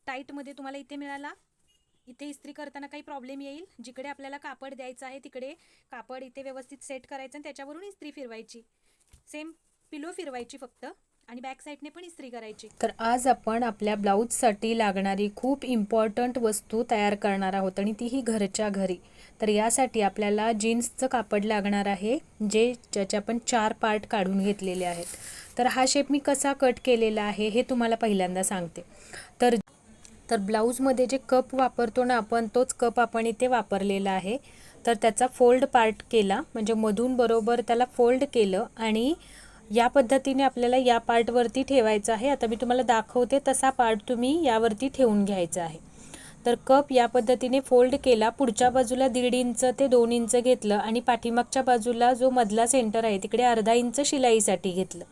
टाईटमध्ये तुम्हाला इथे मिळाला. इथे इस्त्री करताना काही प्रॉब्लेम येईल, जिकडे आपल्याला कापड द्यायचं आहे तिकडे कापड इथे व्यवस्थित सेट करायचं आणि त्याच्यावरून इस्त्री फिरवायची. सेम पिलो फिरवायची फक्त, आणि बॅक साईडने पण इस्त्री करायची. तर आज आपण आपल्या ब्लाऊजसाठी लागणारी खूप इम्पॉर्टंट वस्तू तयार करणार आहोत आणि तीही घरच्या घरी. तर यासाठी आपल्याला जीन्सचं कापड लागणार आहे, ज्याचे आपण 4 पार्ट काढून घेतलेले आहेत. तर हा शेप मी कसा कट केलेला आहे हे तुम्हाला पहिल्यांदा सांगते. तर तर ब्लाऊजमध्ये जे कप वापरतो ना आपण, तोच कप आपण इथे वापरलेला आहे. तर त्याचा फोल्ड पार्ट केला, म्हणजे मधून बरोबर त्याला फोल्ड केलं आणि या पद्धतीने आपल्याला या पार्टवरती ठेवायचं आहे. आता मी तुम्हाला दाखवते तसा पार्ट तुम्ही यावरती ठेवून घ्यायचा आहे. तर कप या पद्धतीने फोल्ड केला, पुढच्या बाजूला 1.5 इंच ते 2 इंच घेतलं आणि पाठीमागच्या बाजूला जो मधला सेंटर आहे तिकडे अर्धा इंच शिलाईसाठी घेतलं.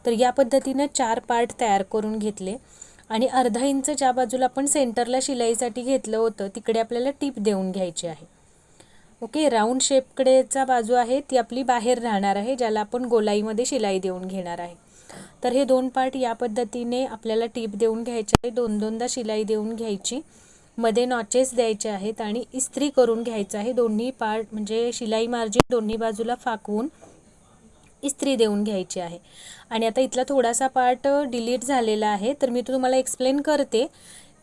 तर या पद्धतीनं 4 पार्ट तयार करून घेतले आणि अर्धा इंच ज्या बाजूला आपण सेंटरला शिलाईसाठी घेतलं होतं तिकडे आपल्याला टीप देऊन घ्यायची आहे. ओके, राऊंड शेपकडेचा बाजू आहे ती आपली बाहेर राहणार आहे, ज्याला आपण गोलाईमध्ये शिलाई देऊन घेणार आहे. तर हे 2 पार्ट या पद्धतीने आपल्याला टीप देऊन घ्यायचे आहे, 2-2दा शिलाई देऊन घ्यायची, मध्ये नॉचेस द्यायचे आहेत आणि इस्त्री करून घ्यायचं आहे. दोन्ही पार्ट म्हणजे शिलाई मार्जिन दोन्ही बाजूला फाकवून इस्त्री देऊन घ्यायची आहे. आणि आता इथला थोडासा पार्ट डिलीट झालेला आहे, तर मी तुम्हाला एक्सप्लेन करते.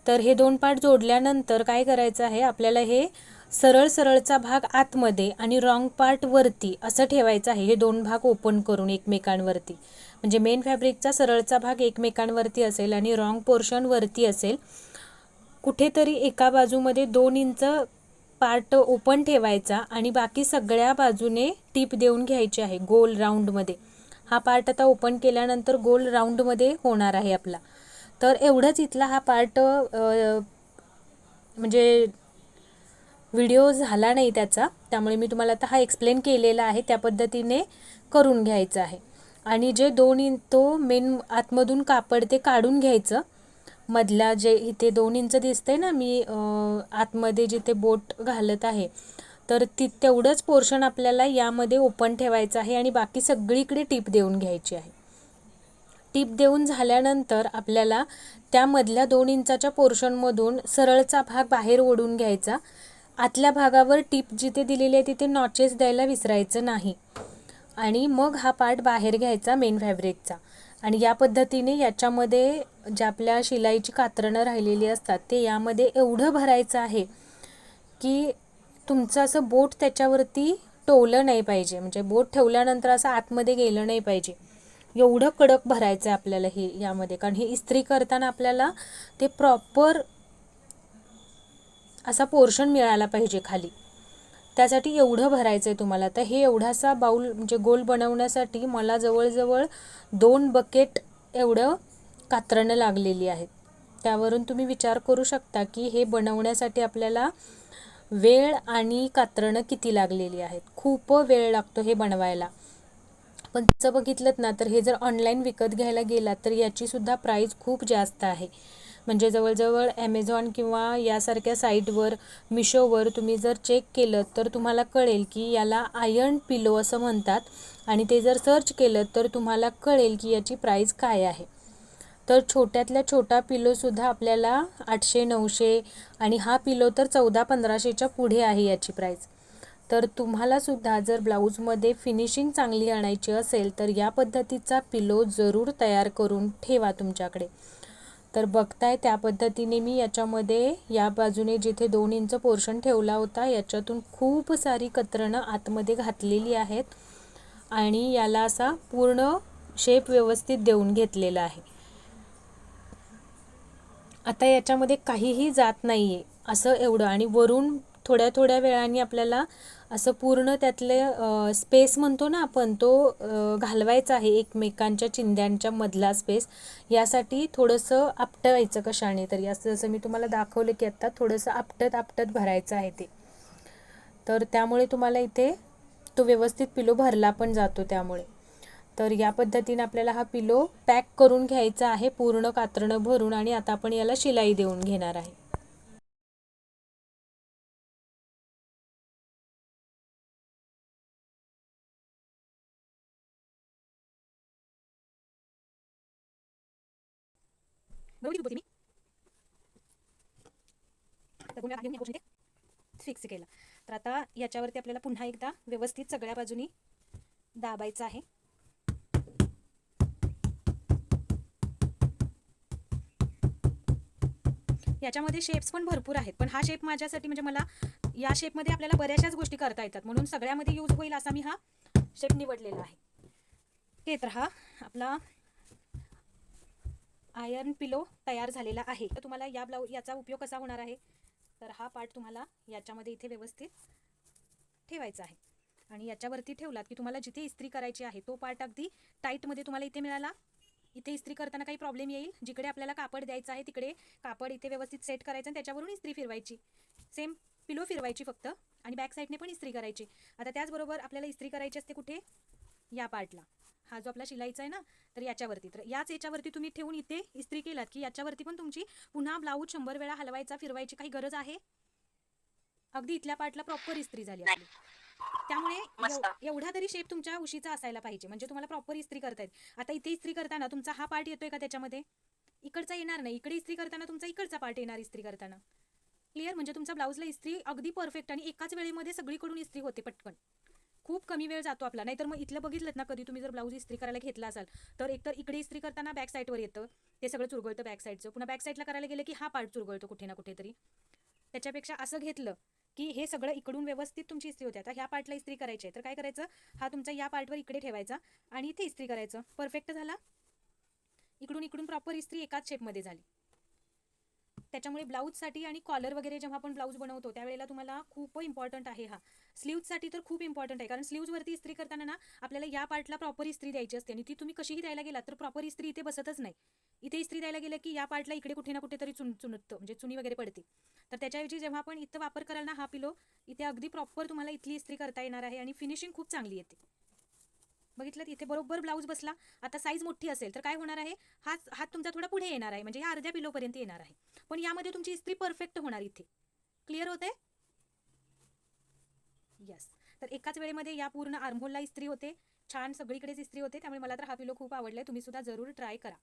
तर हे 2 पार्ट जोडल्यानंतर काय करायचं आहे, आपल्याला हे सरळचा भाग आतमध्ये आणि रॉंग पार्ट वरती असं ठेवायचं आहे. हे 2 भाग ओपन करून एकमेकांवरती, म्हणजे मेन फॅब्रिकचा सरळचा भाग एकमेकांवरती असेल आणि रॉंग पोर्शन वरती असेल. कुठेतरी एका बाजूमध्ये 2 इंच पार्ट ओपन ठेवायचा आणि बाकी सगळ्या बाजूने टीप देऊन घ्यायची आहे गोल राऊंडमध्ये. हा पार्ट आता ओपन केल्यानंतर गोल राऊंडमध्ये होणार आहे आपला. तर एवढंच इथला हा पार्ट म्हणजे व्हिडिओ झाला नाही त्याचा, त्यामुळे मी तुम्हाला आता हा एक्सप्लेन केलेला आहे, त्या पद्धतीने करून घ्यायचं आहे. आणि जे 2 इंच तो मेन आतमधून कापड ते काढून घ्यायचं. मधला जे इथे 2 इंच दिसतंय ना, मी आतमध्ये जिथे बोट घालत आहे, तर तेवढंच पोर्शन आपल्याला यामध्ये ओपन ठेवायचं आहे आणि बाकी सगळीकडे टीप देऊन घ्यायची आहे. टीप देऊन झाल्यानंतर आपल्याला त्यामधल्या 2 इंचाच्या पोर्शनमधून सरळचा भाग बाहेर ओढून घ्यायचा. आतल्या भागावर टीप जिथे दिलेली आहे तिथे नॉचेस द्यायला विसरायचं नाही. आणि मग हा पार्ट बाहेर घ्यायचा मेन फॅब्रिकचा. आणि या पद्धतीने याच्यामध्ये ज्या आपल्या शिलाईची कातरणं राहिलेली असतात ते यामध्ये एवढं भरायचं आहे की तुमचं असं बोट त्याच्यावरती टोवलं नाही पाहिजे, म्हणजे बोट ठेवल्यानंतर असं आतमध्ये गेलं नाही पाहिजे. एवढं कडक भरायचं आहे आपल्याला हे यामध्ये, कारण हे इस्त्री करताना आपल्याला ते प्रॉपर असा पोर्शन मिळाला पाहिजे खाली. त्यासाठी एवढं भरायचं आहे तुम्हाला. तर हे एवढासा बाऊल म्हणजे गोल बनवण्यासाठी मला जवळजवळ 2 बकेट एवढं कातरणं लागलेली आहेत. त्यावरून तुम्ही विचार करू शकता की हे बनवण्यासाठी आपल्याला वेळ आणि कातरणं किती लागलेली आहेत. खूप वेळ लागतो हे बनवायला. पण तसं बघितलं ना तर हे जर ऑनलाईन विकत घ्यायला गेलात तर याचीसुद्धा प्राईस खूप जास्त आहे. म्हणजे जवळजवळ ॲमेझॉन किंवा यासारख्या साईटवर, मिशोवर तुम्ही जर चेक केलं तर तुम्हाला कळेल की याला आयर्न पिलो असं म्हणतात. आणि ते जर सर्च केलं तर तुम्हाला कळेल की याची प्राईस काय आहे. तर छोट्यातल्या छोटा पिलोसुद्धा आपल्याला 800-900 आणि हा पिलो तर 1400-1500च्या पुढे आहे याची प्राईस. तर तुम्हालासुद्धा जर ब्लाऊजमध्ये फिनिशिंग चांगली आणायची असेल तर या पद्धतीचा पिलो जरूर तयार करून ठेवा तुमच्याकडे. तर बघताय त्या पद्धतीने मी याच्यामध्ये या बाजूने जिथे 2 इंच पोर्शन ठेवला होता याच्यातून खूप सारी कतरणं आतमध्ये घातलेली आहेत आणि याला असा पूर्ण शेप व्यवस्थित देऊन घेतलेला आहे. आता याच्यामध्ये काहीही जात नाही आहे असं एवढं. आणि वरून थोड्या थोड्या वेळाने आपल्याला असं पूर्ण त्यातले स्पेस म्हणतो ना आपण, तो घालवायचा आहे एकमेकांच्या चिंध्यांच्या मधला स्पेस. यासाठी थोडंसं आपटायचं कशाने तरी, असं जसं मी तुम्हाला दाखवलं की आत्ता थोडंसं आपटत भरायचं आहे ते. तर त्यामुळे तुम्हाला इथे तो व्यवस्थित पिलो भरला पण जातो त्यामुळे. तर या पद्धतीने आपल्याला हा पिलो पॅक करून घ्यायचा आहे पूर्ण कातरणं भरून. आणि आता आपण याला शिलाई देऊन घेणार आहे. बरोबर मी तर 2 वेळा घेऊन या गोष्टी फिक्स केला. तर आता याच्यावरती आपल्याला पुन्हा एकदा व्यवस्थित सगळ्या बाजूनी दाबायचं आहे. याच्यामध्ये शेप्स पण भरपूर आहेत, पण हा शेप माझ्यासाठी म्हणजे मला या शेपमध्ये आपल्याला बऱ्याचशाच गोष्टी करता येतात, म्हणून सगळ्यामध्ये यूज होईल असा मी हा शेप निवडलेला आहे. ओके, तर हा आपला आयर्न पिलो तयार झालेला आहे. तर तुम्हाला याचा उपयोग कसा होणार आहे, तर हा पार्ट तुम्हाला याच्यामध्ये इथे व्यवस्थित ठेवायचा आहे आणि याच्यावरती ठेवलात की तुम्हाला जिथे इस्त्री करायची आहे तो पार्ट अगदी टाईटमध्ये तुम्हाला इथे मिळाला. इथे इस्त्री करताना काही प्रॉब्लेम येईल, जिकडे आपल्याला कापड द्यायचं आहे तिकडे कापड इथे व्यवस्थित सेट करायचं आणि त्याच्यावरून इस्त्री फिरवायची. सेम पिलो फिरवायची फक्त आणि बॅक साईडने पण इस्त्री करायची. आता त्याचबरोबर आपल्याला इस्त्री करायची असते कुठे, या पार्टला. हा जो आपला शिलाईचा आहे ना, तर याच्यावरती, तर याच याच्यावरती तुम्ही ठेवून इथे इस्त्री केलात की याच्यावरती पण तुमची पुन्हा ब्लाऊज 100 वेळा हलवायचा फिरवायची काही गरज आहे. अगदी इथल्या पार्टला प्रॉपर इस्त्री झाली आपली. त्यामुळे एवढा तरी शेप तुमच्या उशीचा असायला पाहिजे, म्हणजे तुम्हाला प्रॉपर इस्त्री करता येईल. आता इथे इस्त्री करताना तुमचा हा पार्ट येतोय का त्याच्यामध्ये, इकडचा येणार नाही. इकडे इस्त्री करताना तुमचा इकडचा पार्ट येणार इस्त्री करताना. क्लिअर, म्हणजे तुमच्या ब्लाऊजला इस्त्री अगदी परफेक्ट आणि एकाच वेळेमध्ये सगळीकडून इस्त्री होते पटकन. खूप कमी वेळ जातो आपला. नाहीतर मग इथलं बघितलं ना, कधी तुम्ही जर ब्लाऊज इस्त्री करायला घेतला असाल तर एकतर इकडे इस्त्री करताना बॅक साईडवर येतं, ते सगळं चुरगळतं बॅक साईडचं. पुन्हा बॅक साईडला करायला गेलं की हा पार्ट चुरगळतो कुठे ना कुठेतरी. त्याच्यापेक्षा असं घेतलं की हे सगळं इकडून व्यवस्थित तुमची इस्त्री होते. आता ह्या पार्टला इस्त्री करायची आहे तर काय करायचं, हा तुमचा या पार्टवर इकडे ठेवायचा आणि इथे इस्त्री करायचं. परफेक्ट झाला. इकडून प्रॉपर इस्त्री एकाच शेपमध्ये झाली. त्याच्यामुळे ब्लाऊजसाठी आणि कॉलर वगैरे जेव्हा आपण ब्लाऊज बनवतो त्यावेळेला तुम्हाला खूप इम्पॉर्टंट आहे हा. स्लीव्जसाठी तर खूप इम्पॉर्टंट आहे, कारण स्लीव्जवरती इस्त्री करताना ना आपल्याला या पार्टला प्रॉपर इस्त्री द्यायची असते आणि ती तुम्ही कशीही द्यायला गेलात तर प्रॉपर इस्त्री इथे बसतच नाही. इथे इस्त्री द्यायला गेलं की या पार्टला इकडे कुठे ना कुठेतरी चुनतं, म्हणजे चुनी वगैरे पडते. तर त्याच्याऐवजी जेव्हा आपण इथं वापर कराल ना हा पिलो, इथे अगदी प्रॉपर तुम्हाला इथली इस्त्री करता येणार आहे आणि फिनिशिंग खूप चांगली येते. बघितलं, इथे बरोबर ब्लाऊज बसला. आता साईज मोठी असेल तर काय होणार आहे, हात तुमचा थोडा पुढे येणार आहे, म्हणजे या अर्ध्या पिलोपर्यंत येणार आहे, पण यामध्ये तुमची इस्त्री परफेक्ट होणार इथे. क्लिअर होते. यस, तर एकाच वेळेमध्ये या पूर्ण आर्महोलला इस्त्री होते, छान सगळीकडेच इस्त्री होते. त्यामुळे मला तर हा पिलो खूप आवडलाय. तुम्ही सुद्धा जरूर ट्राय करा.